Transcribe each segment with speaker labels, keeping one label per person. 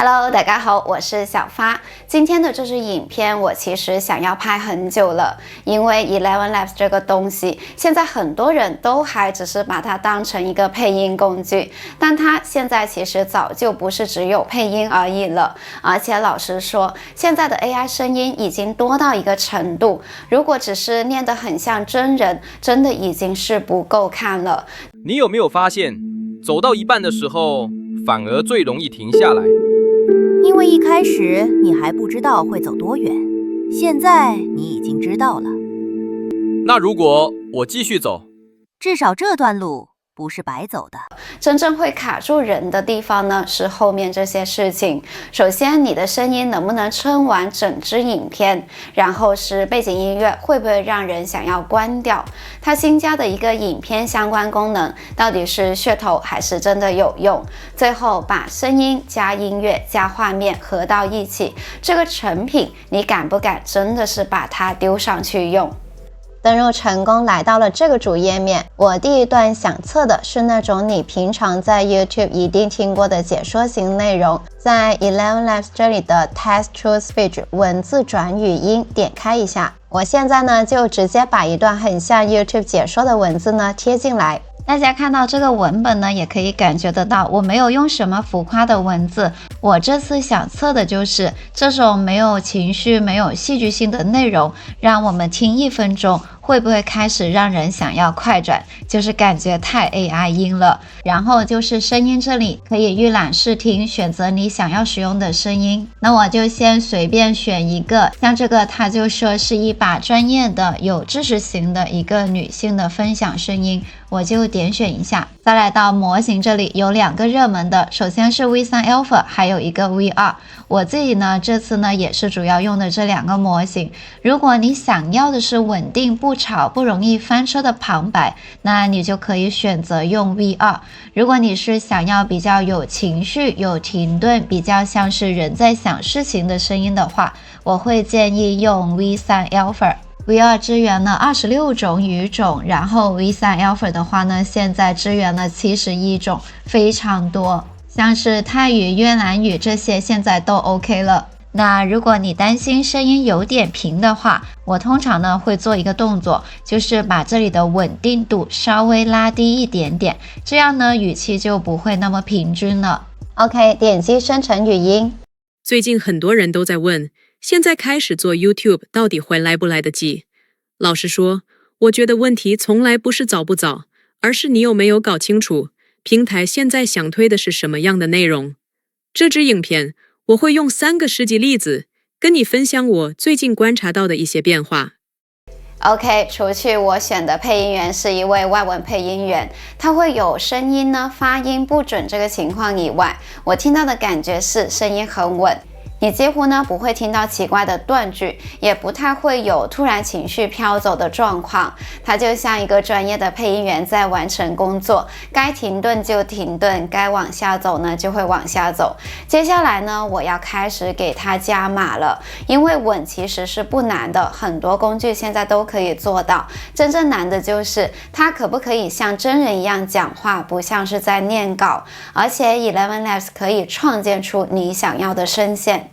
Speaker 1: Hello， 大家好，我是小发。今天的这支影片我其实想要拍很久了，因为 ElevenLabs 这个东西，现在很多人都还只是把它当成一个配音工具，但它现在其实早就不是只有配音而已了。而且老实说，现在的 AI 声音已经多到一个程度，如果只是念得很像真人，真的已经是不够看了。
Speaker 2: 你有没有发现，走到一半的时候，反而最容易停下来？
Speaker 3: 因为一开始你还不知道会走多远，现在你已经知道了。
Speaker 2: 那如果我继续走，
Speaker 3: 至少这段路不是白走的。
Speaker 1: 真正会卡住人的地方呢，是后面这些事情。首先，你的声音能不能撑完整支影片？然后是背景音乐会不会让人想要关掉？它新加的一个影片相关功能，到底是噱头还是真的有用？最后把声音加音乐加画面合到一起，这个成品你敢不敢真的是把它丢上去用？登录成功，来到了这个主页面。我第一段想测的是那种你平常在 YouTube 一定听过的解说型内容，在 ElevenLabs 这里的 Text to Speech 文字转语音点开一下。我现在呢就直接把一段很像 YouTube 解说的文字呢贴进来。大家看到这个文本呢，也可以感觉得到我没有用什么浮夸的文字，我这次想测的就是这种没有情绪、没有戏剧性的内容，让我们听1分钟会不会开始让人想要快转，就是感觉太 AI 音了。然后就是声音这里可以预览试听，选择你想要使用的声音。那我就先随便选一个，像这个它就说是一把专业的有知识型的一个女性的分享声音，我就点选一下。再来到模型这里有2个热门的，首先是 V3 Alpha， 还有一个 V2。我自己呢这次呢也是主要用的这2个模型。如果你想要的是稳定不吵不容易翻车的旁白，那你就可以选择用 V2。如果你是想要比较有情绪、有停顿，比较像是人在想事情的声音的话，我会建议用 V3 Alpha。V2 支援了26种语种，然后 V3 Alpha 的话呢，现在支援了71种，非常多，像是泰语、越南语这些现在都 OK 了。那如果你担心声音有点平的话，我通常呢会做一个动作，就是把这里的稳定度稍微拉低一点点，这样呢语气就不会那么平均了。OK， 点击生成语音。
Speaker 4: 最近很多人都在问，现在开始做 YouTube 到底会来不来得及？老实说，我觉得问题从来不是早不早，而是你有没有搞清楚平台现在想推的是什么样的内容。这支影片我会用3个实际例子跟你分享我最近观察到的一些变化。
Speaker 1: OK， 除去我选的配音员是一位外文配音员，他会有声音呢发音不准这个情况以外，我听到的感觉是声音很稳。你几乎呢不会听到奇怪的断句，也不太会有突然情绪飘走的状况。它就像一个专业的配音员在完成工作，该停顿就停顿，该往下走呢就会往下走。接下来呢，我要开始给它加码了，因为稳其实是不难的，很多工具现在都可以做到。真正难的就是它可不可以像真人一样讲话，不像是在念稿。而且 ElevenLabs 可以创建出你想要的声线。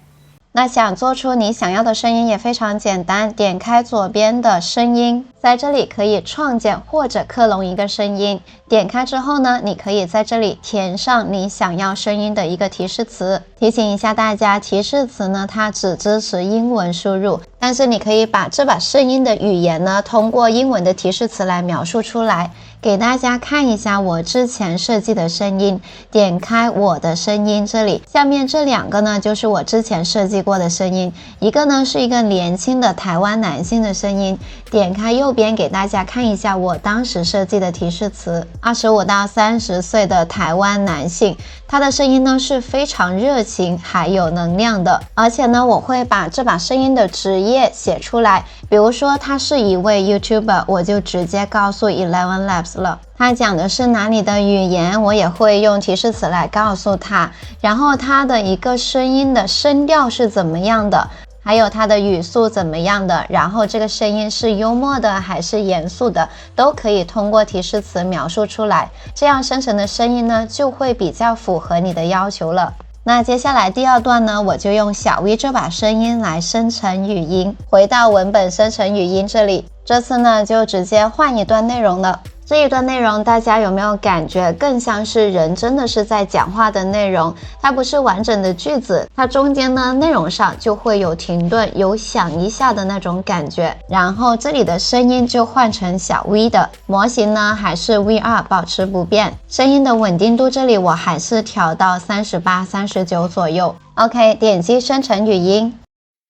Speaker 1: 那想做出你想要的声音也非常简单，点开左边的声音，在这里可以创建或者克隆一个声音。点开之后呢，你可以在这里填上你想要声音的一个提示词。提醒一下大家，提示词呢，它只支持英文输入，但是你可以把这把声音的语言呢，通过英文的提示词来描述出来。给大家看一下我之前设计的声音，点开我的声音这里，下面这2个呢就是我之前设计过的声音，一个呢是一个年轻的台湾男性的声音，点开右边给大家看一下我当时设计的提示词，25到30岁的台湾男性，他的声音呢是非常热情还有能量的，而且呢我会把这把声音的职业写出来，比如说他是一位 YouTuber， 我就直接告诉 ElevenLabs了。他讲的是哪里的语言，我也会用提示词来告诉他，然后他的一个声音的声调是怎么样的，还有他的语速怎么样的，然后这个声音是幽默的还是严肃的，都可以通过提示词描述出来，这样生成的声音呢就会比较符合你的要求了。那接下来第二段呢，我就用小 V 这把声音来生成语音。回到文本生成语音这里，这次呢就直接换一段内容了。这一段内容大家有没有感觉更像是人真的是在讲话的内容？它不是完整的句子，它中间呢内容上就会有停顿，有想一下的那种感觉。然后这里的声音就换成小 V 的，模型呢还是 V2 保持不变，声音的稳定度这里我还是调到38、39左右。OK， 点击生成语音。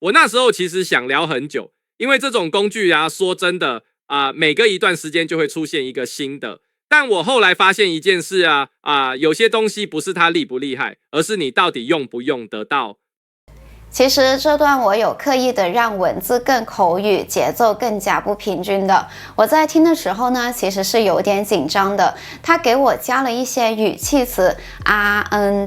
Speaker 2: 我那时候其实想聊很久，因为这种工具啊，说真的每隔一段时间就会出现一个新的。但我后来发现一件事有些东西不是它厉不厉害，而是你到底用不用得到。
Speaker 1: 其实这段我有刻意的让文字更口语，节奏更加不平均的。我在听的时候呢，其实是有点紧张的。他给我加了一些语气词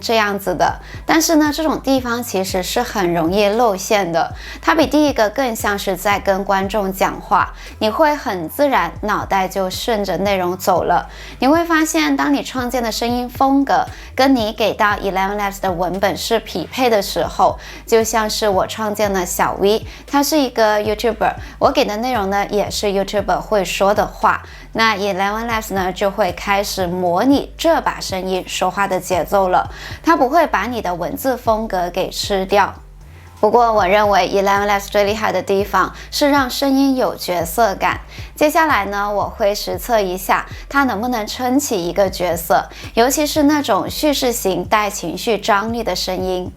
Speaker 1: 这样子的，但是呢，这种地方其实是很容易露馅的。它比第一个更像是在跟观众讲话，你会很自然，脑袋就顺着内容走了。你会发现，当你创建的声音风格跟你给到 ElevenLabs 的文本是匹配的时候，就像是我创建了小 V， 他是一个 YouTuber， 我给的内容呢也是 YouTuber 会说的话，那 ElevenLabs 呢就会开始模拟这把声音说话的节奏了，它不会把你的文字风格给吃掉。不过我认为 ElevenLabs 最厉害的地方是让声音有角色感。接下来呢，我会实测一下它能不能撑起一个角色，尤其是那种叙事型带情绪张力的声音。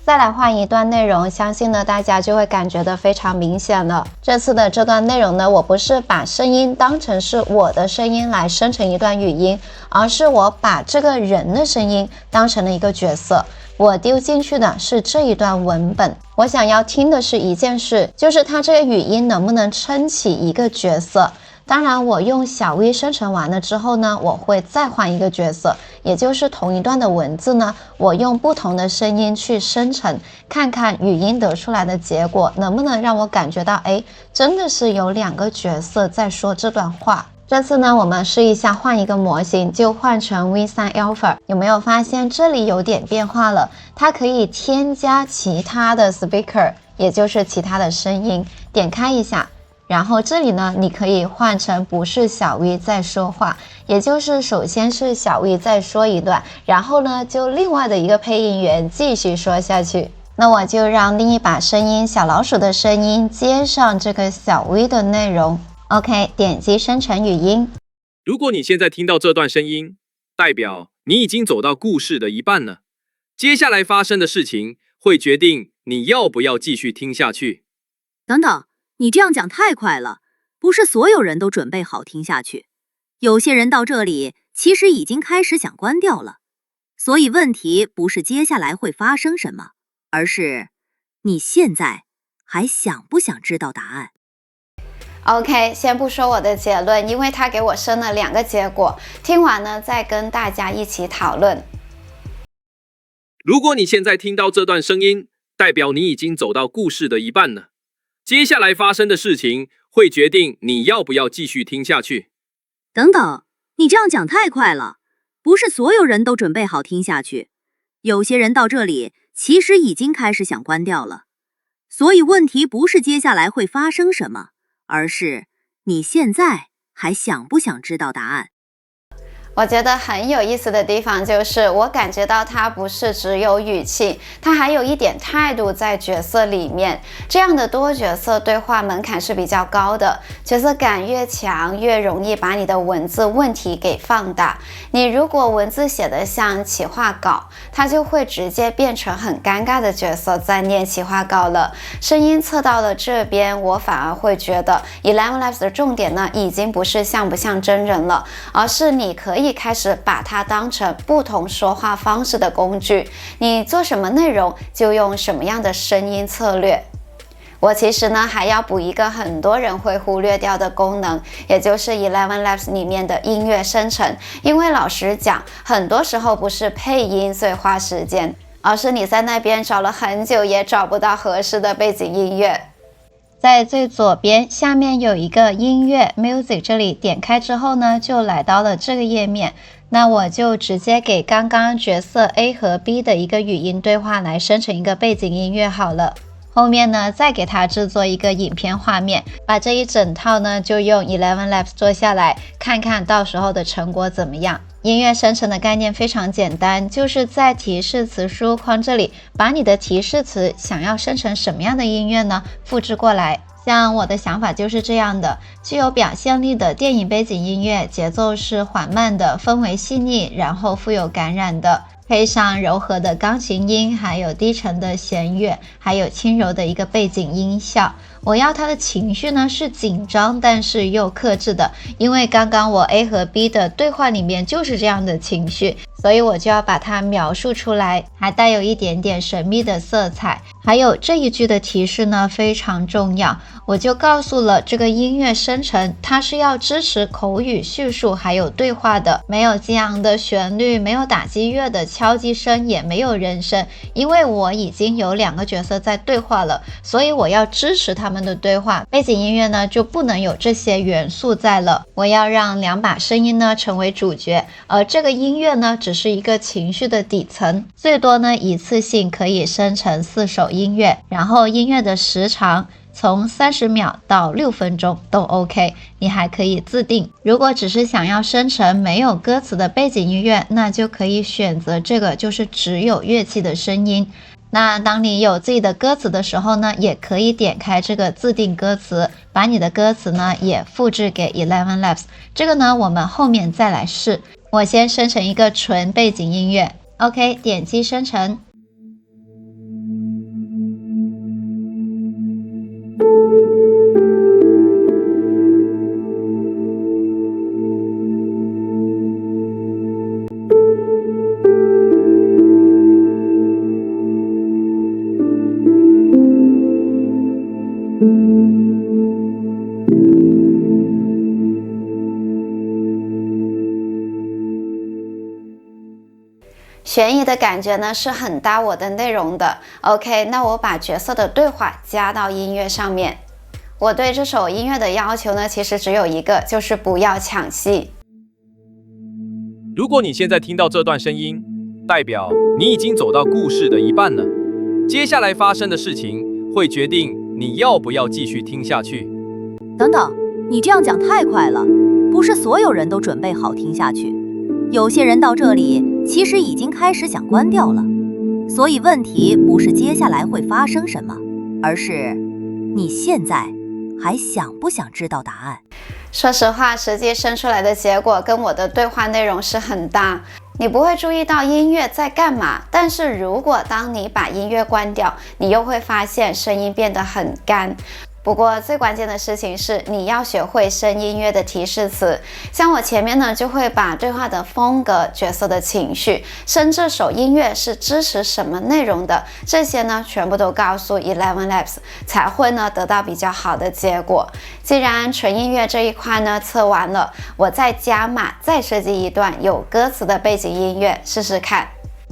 Speaker 1: 再来换一段内容，相信呢大家就会感觉得非常明显了。这次的这段内容呢，我不是把声音当成是我的声音来生成一段语音，而是我把这个人的声音当成了一个角色。我丢进去的是这一段文本，我想要听的是一件事，就是它这个语音能不能撑起一个角色。当然我用小 V 生成完了之后呢，我会再换一个角色，也就是同一段的文字呢，我用不同的声音去生成，看看语音得出来的结果能不能让我感觉到真的是有两个角色在说这段话。这次呢，我们试一下换一个模型，就换成 V3 Alpha。有没有发现这里有点变化了？它可以添加其他的 speaker， 也就是其他的声音。点开一下，然后这里呢，你可以换成不是小 V 在说话，也就是首先是小 V 再说一段，然后呢，就另外的一个配音员继续说下去。那我就让另一把声音小老鼠的声音接上这个小 V 的内容。OK， 点击生成语音。
Speaker 2: 如果你现在听到这段声音，代表你已经走到故事的一半了。接下来发生的事情会决定你要不要继续听下去。
Speaker 3: 等等，你这样讲太快了，不是所有人都准备好听下去。有些人到这里其实已经开始想关掉了。所以问题不是接下来会发生什么，而是你现在还想不想知道答案。
Speaker 1: OK， 先不说我的结论，因为他给我生了2个结果，听完呢再跟大家一起讨论。
Speaker 2: 如果你现在听到这段声音，代表你已经走到故事的一半了。接下来发生的事情会决定你要不要继续听下去。
Speaker 3: 等等，你这样讲太快了，不是所有人都准备好听下去。有些人到这里其实已经开始想关掉了。所以问题不是接下来会发生什么，而是你现在还想不想知道答案。
Speaker 1: 我觉得很有意思的地方就是，我感觉到它不是只有语气，它还有一点态度在角色里面。这样的多角色对话门槛是比较高的，角色感越强，越容易把你的文字问题给放大。你如果文字写得像企划稿，它就会直接变成很尴尬的角色在念企划稿了。声音测到了这边，我反而会觉得 ElevenLabs 的重点呢，已经不是像不像真人了，而是你可以开始把它当成不同说话方式的工具，你做什么内容就用什么样的声音策略。我其实呢还要补一个很多人会忽略掉的功能，也就是 ElevenLabs 里面的音乐生成。因为老实讲，很多时候不是配音最花时间，而是你在那边找了很久也找不到合适的背景音乐。在最左边下面有一个音乐 Music， 这里点开之后呢，就来到了这个页面。那我就直接给刚刚角色 A 和 B 的一个语音对话来生成一个背景音乐好了。后面呢，再给它制作一个影片画面，把这一整套呢就用 ElevenLabs 做下来，看看到时候的成果怎么样。音乐生成的概念非常简单，就是在提示词输入框这里，把你的提示词想要生成什么样的音乐呢，复制过来。像我的想法就是这样的，具有表现力的电影背景音乐，节奏是缓慢的，氛围细腻，然后富有感染的，配上柔和的钢琴音，还有低沉的弦乐，还有轻柔的一个背景音效。我要他的情绪呢是紧张但是又克制的，因为刚刚我 A 和 B 的对话里面就是这样的情绪，所以我就要把它描述出来，还带有一点点神秘的色彩。还有这一句的提示呢非常重要，我就告诉了这个音乐生成它是要支持口语叙述还有对话的，没有激昂的旋律，没有打击乐的敲击声，也没有人声，因为我已经有2个角色在对话了，所以我要支持他们的对话，背景音乐呢就不能有这些元素在了，我要让2把声音呢成为主角，而这个音乐呢只是一个情绪的底层，最多呢一次性可以生成4首音乐，然后音乐的时长从30秒到6分钟都 OK， 你还可以自定。如果只是想要生成没有歌词的背景音乐，那就可以选择这个，就是只有乐器的声音。那当你有自己的歌词的时候呢，也可以点开这个自定歌词，把你的歌词呢也复制给 ElevenLabs。这个呢我们后面再来试，我先生成一个纯背景音乐。 OK， 点击生成。悬疑的感觉呢是很搭我的内容的。 OK， 那我把角色的对话加到音乐上面。我对这首音乐的要求呢其实只有一个，就是不要抢戏。
Speaker 5: 如果你现在听到这段声音，代表你已经走到故事的一半了，接下来发生的事情会决定你要不要继续听下去。
Speaker 3: 等等，你这样讲太快了，不是所有人都准备好听下去，有些人到这里其实已经开始想关掉了。所以问题不是接下来会发生什么，而是你现在还想不想知道答案？
Speaker 1: 说实话，实际生出来的结果跟我的对话内容是很搭，你不会注意到音乐在干嘛，但是如果当你把音乐关掉，你又会发现声音变得很干。不过最关键的事情是你要学会声音乐的提示词，像我前面呢就会把对话的风格、角色的情绪，甚至这首音乐是支持什么内容的，这些呢全部都告诉 ElevenLabs， 才会呢得到比较好的结果。既然纯音乐这一块呢测完了，我再加码再设计一段有歌词的背景音乐试试看。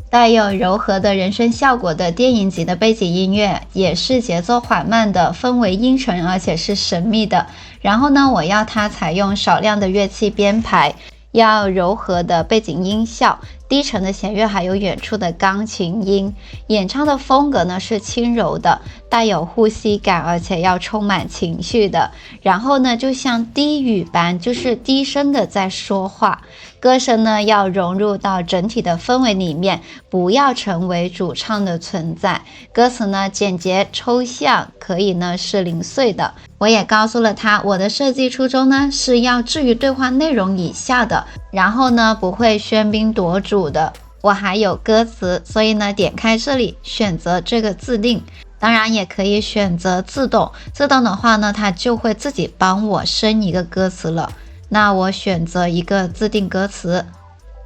Speaker 1: 带有柔和的人声效果的电影级的背景音乐，也是节奏缓慢的，氛围阴沉，而且是神秘的。然后呢，我要它采用少量的乐器编排，要柔和的背景音效，低沉的弦乐，还有远处的钢琴音。演唱的风格呢是轻柔的，带有呼吸感，而且要充满情绪的。然后呢，就像低语般，就是低声的在说话。歌声呢要融入到整体的氛围里面，不要成为主唱的存在。歌词呢简洁抽象，可以呢是零碎的。我也告诉了他，我的设计初衷呢是要置于对话内容以下的，然后呢不会喧宾夺主的。我还有歌词，所以呢点开这里选择这个自定，当然也可以选择自动。自动的话呢，它就会自己帮我生一个歌词了。那我选择一个自定歌词，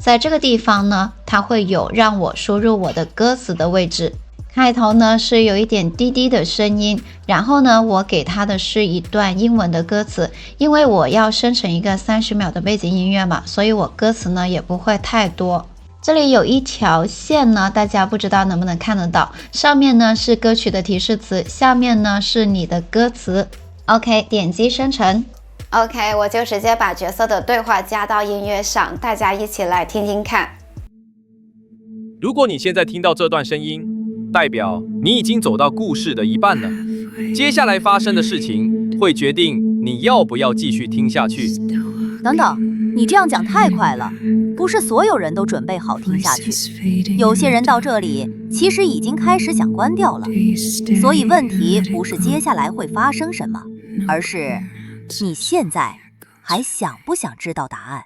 Speaker 1: 在这个地方呢，它会有让我输入我的歌词的位置。开头呢是有一点低低的声音，然后呢我给它的是一段英文的歌词，因为我要生成一个30秒的背景音乐嘛，所以我歌词呢也不会太多。这里有一条线呢，大家不知道能不能看得到，上面呢是歌曲的提示词，下面呢是你的歌词。 OK， 点击生成。OK， 我就直接把角色的对话加到音乐上，大家一起来听听看。
Speaker 5: 如果你现在听到这段声音，代表你已经走到故事的一半了。接下来发生的事情会决定你要不要继续听下去。
Speaker 3: 等等，你这样讲太快了，不是所有人都准备好听下去。有些人到这里其实已经开始想关掉了。所以问题不是接下来会发生什么，而是你现在还想不想知道答案？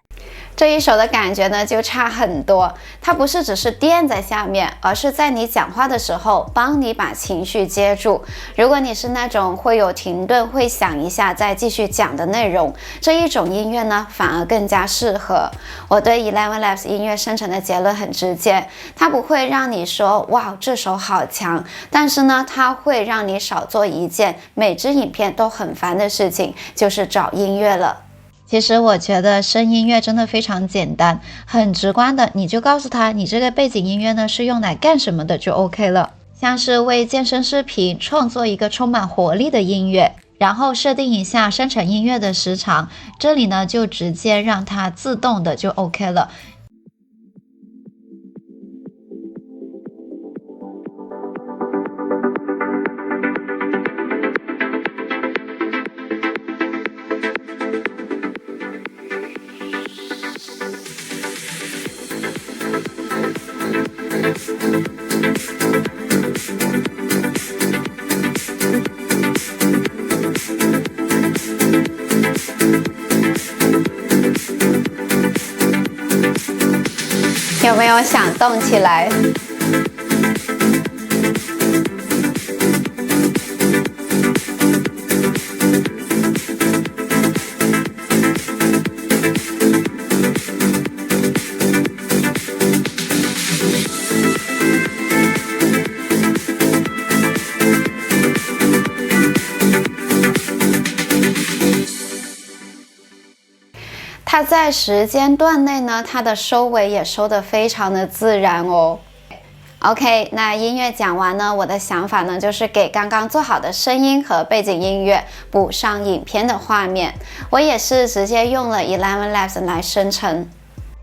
Speaker 1: 这一首的感觉呢就差很多，它不是只是垫在下面，而是在你讲话的时候帮你把情绪接住。如果你是那种会有停顿，会想一下再继续讲的内容，这一种音乐呢反而更加适合。我对 ElevenLabs 音乐生成的结论很直接，它不会让你说哇这首好强，但是呢它会让你少做一件每支影片都很烦的事情，就是找音乐了。其实我觉得声音乐真的非常简单，很直观的，你就告诉他你这个背景音乐呢是用来干什么的就 OK 了。像是为健身视频创作一个充满活力的音乐，然后设定一下生成音乐的时长，这里呢就直接让它自动的就 OK 了。有没有想动起来？它在时间段内呢，它的收尾也收得非常的自然哦。OK， 那音乐讲完呢，我的想法呢就是给刚刚做好的声音和背景音乐补上影片的画面。我也是直接用了 ElevenLabs 来生成。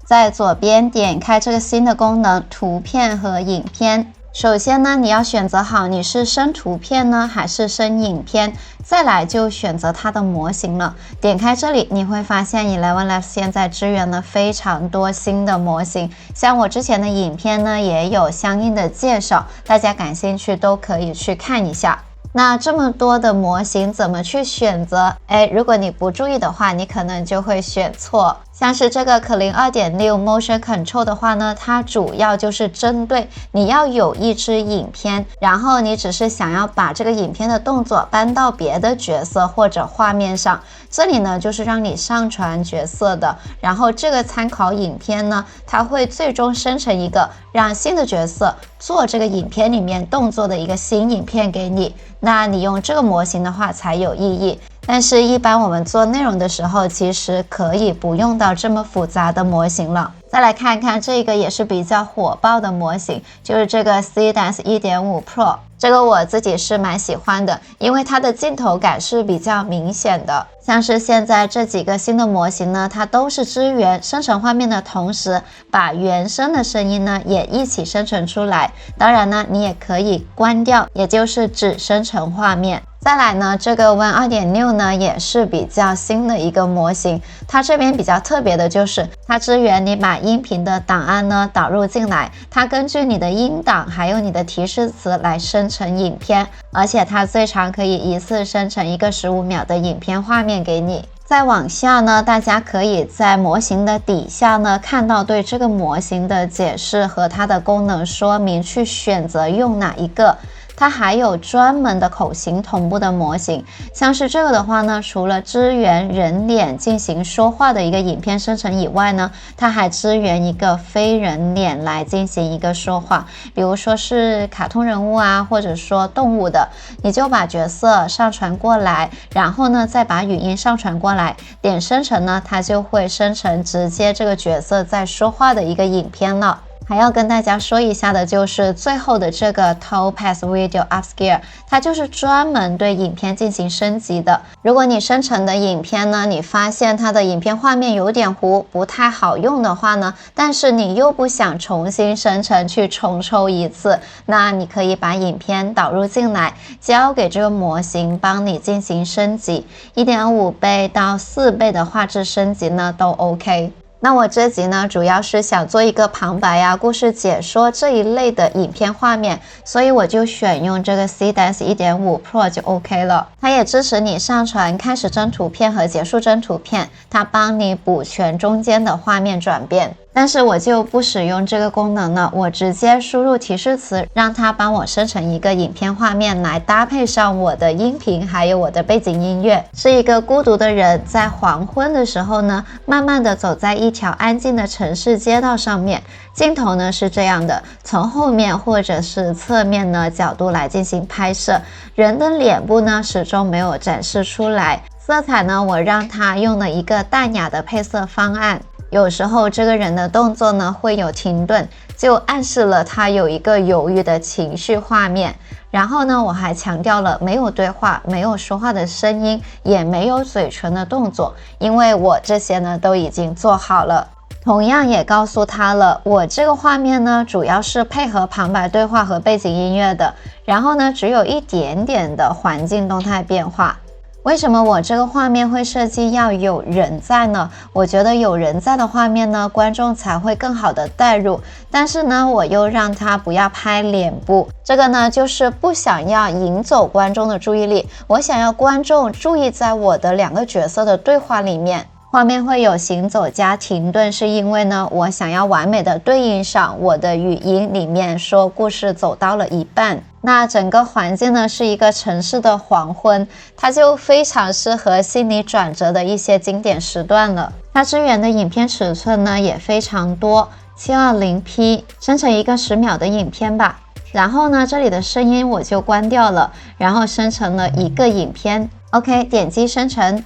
Speaker 1: 在左边点开这个新的功能，图片和影片。首先呢，你要选择好你是生图片呢还是生影片，再来就选择它的模型了。点开这里，你会发现 ElevenLabs 现在支援了非常多新的模型，像我之前的影片呢也有相应的介绍，大家感兴趣都可以去看一下。那这么多的模型怎么去选择？如果你不注意的话，你可能就会选错。像是这个Kling 2.6 Motion Control 的话呢，它主要就是针对你要有一支影片，然后你只是想要把这个影片的动作搬到别的角色或者画面上，这里呢就是让你上传角色的，然后这个参考影片呢，它会最终生成一个让新的角色做这个影片里面动作的一个新影片给你，那你用这个模型的话才有意义。但是一般我们做内容的时候，其实可以不用到这么复杂的模型了。再来看看这个也是比较火爆的模型，就是这个 Seedance 1.5 Pro， 这个我自己是蛮喜欢的，因为它的镜头感是比较明显的。像是现在这几个新的模型呢，它都是支援生成画面的同时，把原生的声音呢也一起生成出来。当然呢，你也可以关掉，也就是只生成画面。再来呢，这个 One 2.6 呢也是比较新的一个模型，它这边比较特别的就是它支援你把音频的档案呢导入进来，它根据你的音档还有你的提示词来生成影片，而且它最长可以一次生成一个15秒的影片画面给你。再往下呢，大家可以在模型的底下呢看到对这个模型的解释和它的功能说明，去选择用哪一个。它还有专门的口型同步的模型，像是这个的话呢，除了支援人脸进行说话的一个影片生成以外呢，它还支援一个非人脸来进行一个说话，比如说是卡通人物啊，或者说动物的，你就把角色上传过来，然后呢再把语音上传过来，点生成呢，它就会生成直接这个角色在说话的一个影片了。还要跟大家说一下的就是最后的这个 Topaz Video Upscale， 它就是专门对影片进行升级的。如果你生成的影片呢，你发现它的影片画面有点糊，不太好用的话呢，但是你又不想重新生成去重抽一次，那你可以把影片导入进来，交给这个模型帮你进行升级， 1.5 倍到4倍的画质升级呢都 OK。那我这集呢，主要是想做一个旁白啊、故事解说这一类的影片画面，所以我就选用这个 Seedance 1.5 Pro 就 OK 了。它也支持你上传开始帧图片和结束帧图片，它帮你补全中间的画面转变。但是我就不使用这个功能了，我直接输入提示词，让它帮我生成一个影片画面来搭配上我的音频还有我的背景音乐。是一个孤独的人在黄昏的时候呢，慢慢的走在一条安静的城市街道上面，镜头呢是这样的，从后面或者是侧面呢角度来进行拍摄，人的脸部呢始终没有展示出来。色彩呢，我让它用了一个淡雅的配色方案。有时候这个人的动作呢会有停顿，就暗示了他有一个犹豫的情绪画面。然后呢，我还强调了没有对话、没有说话的声音，也没有嘴唇的动作，因为我这些呢都已经做好了。同样也告诉他了，我这个画面呢主要是配合旁白对话和背景音乐的，然后呢只有一点点的环境动态变化。为什么我这个画面会设计要有人在呢？我觉得有人在的画面呢，观众才会更好的带入。但是呢，我又让他不要拍脸部，这个呢，就是不想要引走观众的注意力。我想要观众注意在我的2个角色的对话里面。画面会有行走加停顿，是因为呢，我想要完美的对应上我的语音里面说故事走到了一半。那整个环境呢是一个城市的黄昏，它就非常适合心理转折的一些经典时段了。它支援的影片尺寸呢也非常多， 720p， 生成一个10秒的影片吧。然后呢，这里的声音我就关掉了，然后生成了一个影片。OK， 点击生成。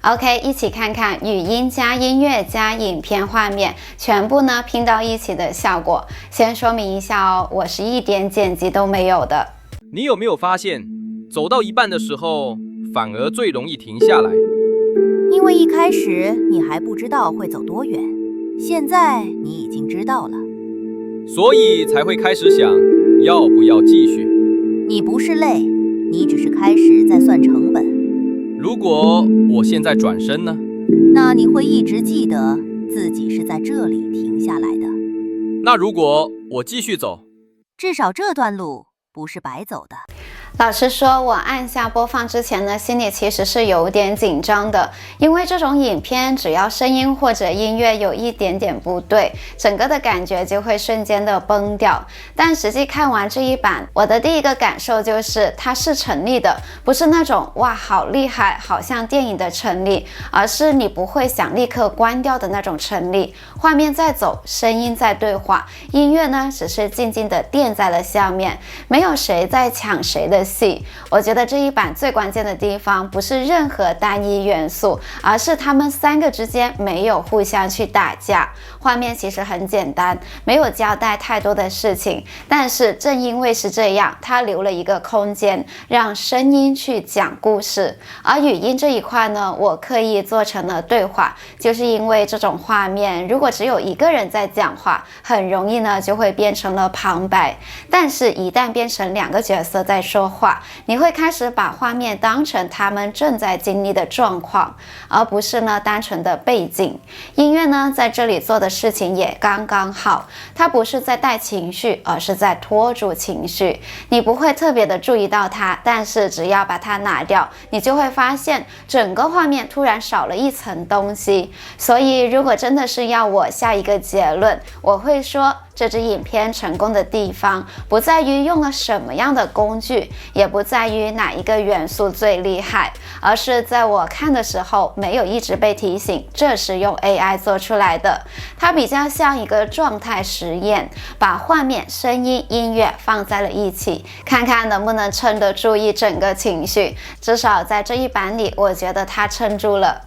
Speaker 1: OK， 一起看看语音加音乐加影片画面全部呢拼到一起的效果。先说明一下哦，我是一点剪辑都没有的。
Speaker 5: 你有没有发现，走到一半的时候，反而最容易停下来？
Speaker 3: 因为一开始你还不知道会走多远，现在你已经知道了，
Speaker 5: 所以才会开始想要不要继续。
Speaker 3: 你不是累，你只是开始在算成本。
Speaker 5: 如果我现在转身呢？
Speaker 3: 那你会一直记得自己是在这里停下来的。
Speaker 5: 那如果我继续走，
Speaker 3: 至少这段路不是白走的。
Speaker 1: 老实说，我按下播放之前呢，心里其实是有点紧张的，因为这种影片只要声音或者音乐有一点点不对，整个的感觉就会瞬间的崩掉。但实际看完这一版，我的第一个感受就是它是成立的，不是那种哇好厉害，好像电影的成立，而是你不会想立刻关掉的那种成立。画面在走，声音在对话，音乐呢只是静静的垫在了下面，没有谁在抢谁的戏。我觉得这一版最关键的地方不是任何单一元素，而是他们3个之间没有互相去打架。画面其实很简单，没有交代太多的事情，但是正因为是这样，它留了一个空间让声音去讲故事。而语音这一块呢，我刻意做成了对话，就是因为这种画面如果只有一个人在讲话，很容易呢就会变成了旁白，但是一旦变成2个角色在说话，你会开始把画面当成他们正在经历的状况，而不是呢单纯的背景。音乐呢在这里做的事情也刚刚好，它不是在带情绪，而是在拖住情绪。你不会特别的注意到它，但是只要把它拿掉，你就会发现整个画面突然少了一层东西。所以如果真的是要我下一个结论，我会说这支影片成功的地方不在于用了什么样的工具，也不在于哪一个元素最厉害，而是在我看的时候没有一直被提醒这是用 AI 做出来的。它比较像一个状态实验，把画面、声音、音乐放在了一起，看看能不能撑得住一整个情绪。至少在这一版里，我觉得它撑住了。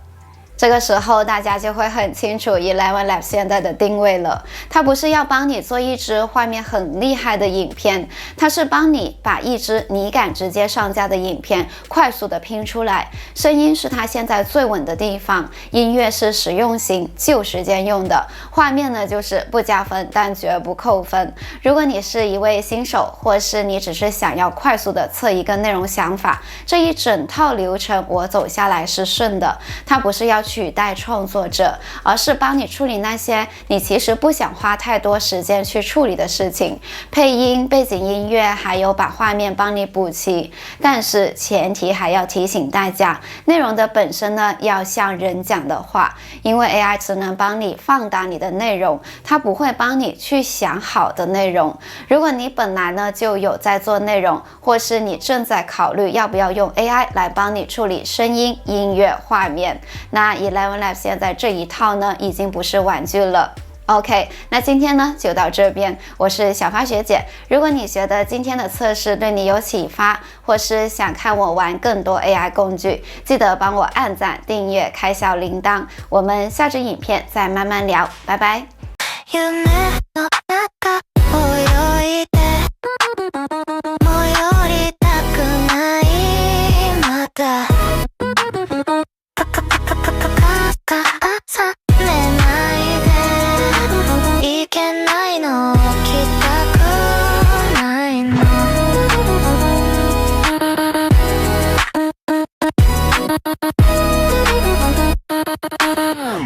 Speaker 1: 这个时候大家就会很清楚 ElevenLabs 现在的定位了，它不是要帮你做一支画面很厉害的影片，它是帮你把一支你敢直接上架的影片快速的拼出来。声音是它现在最稳的地方，音乐是实用型就时间用的，画面呢就是不加分但绝不扣分。如果你是一位新手，或是你只是想要快速的测一个内容想法，这一整套流程我走下来是顺的，它不是要取代创作者，而是帮你处理那些你其实不想花太多时间去处理的事情，配音、背景音乐，还有把画面帮你补齐。但是前提还要提醒大家，内容的本身呢要像人讲的话，因为 AI 只能帮你放大你的内容，它不会帮你去想好的内容。如果你本来呢就有在做内容，或是你正在考虑要不要用 AI 来帮你处理声音、音乐、画面，那 ElevenLabs 现在这一套呢已经不是玩具了。OK， 那今天呢就到这边，我是小花学姐。如果你觉得今天的测试对你有启发，或是想看我玩更多 AI 工具，记得帮我按赞、订阅、开小铃铛。我们下支影片再慢慢聊，拜拜。